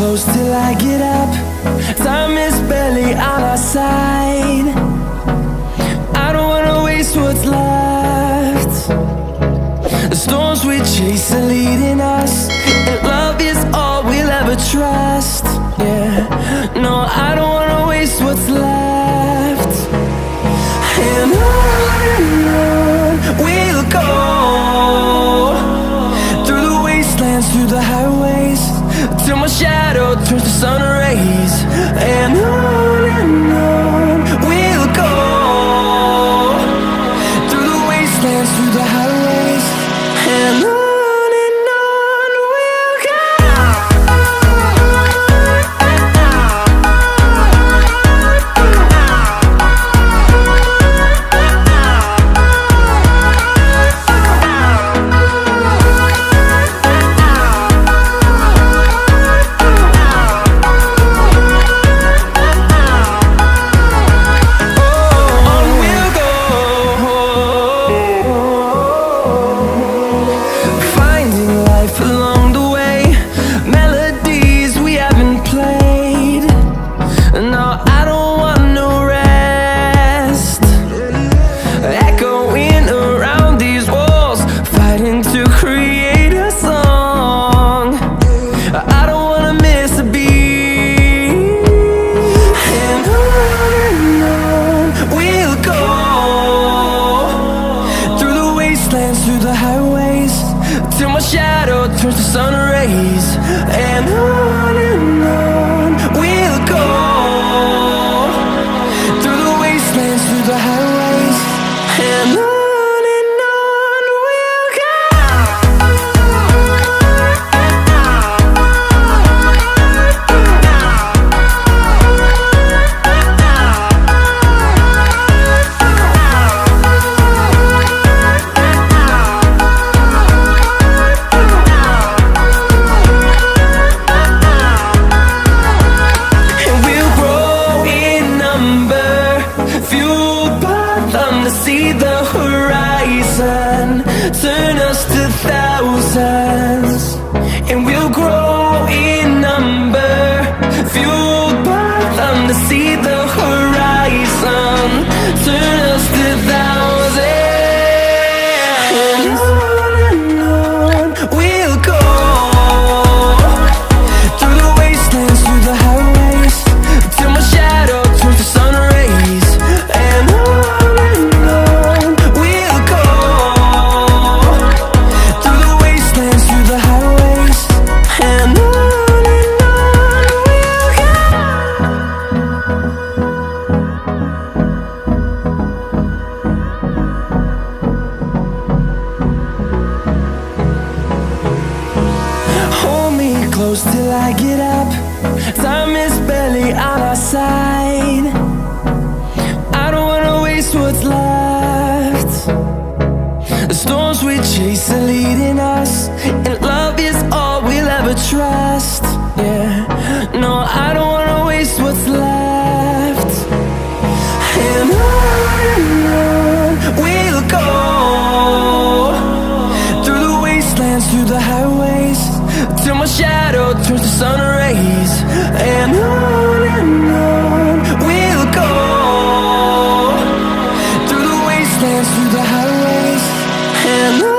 close till I get up. Time is barely on our side. I don't wanna waste what's left. The storms we chase are leading us, and love is all we'll ever trust. Yeah, no, I don't wanna waste what's left. And on we'll go, through the wastelands, through the highways, till my shadow turns to sun rays. And on we'll go, through the wastelands, through the highways, and on. Through the highways, till my shadow turns to sun rays. And on we'll go, through the wastelands, through the highways, and on. See the horizon turn us to thousands, and we'll grow in number, fueled by them. To see the horizon turn us to thousands, and on we'll go, through the wastelands, through the highways, till my shadow turns to sun rays. And on close till I get up. Time is barely on our side. I don't wanna waste what's left. The storms we chase are leading us, and love is all we'll ever trust. Yeah, no, I don't wanna waste what's left. And on we'll go, through the wastelands, through the highways, till my shadow turns to sun rays. And on we'll go, through the wastelands, through the highways, and on.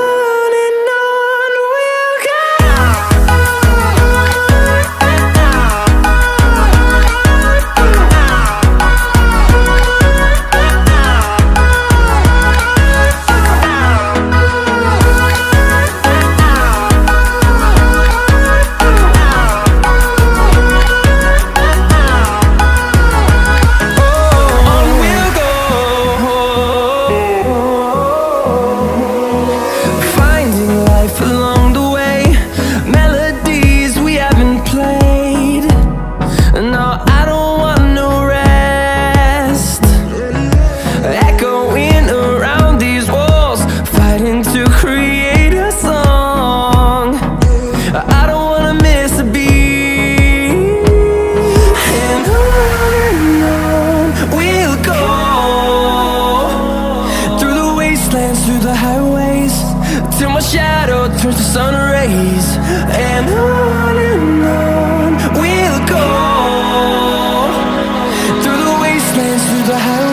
turns to sun rays, and on we'll the highway.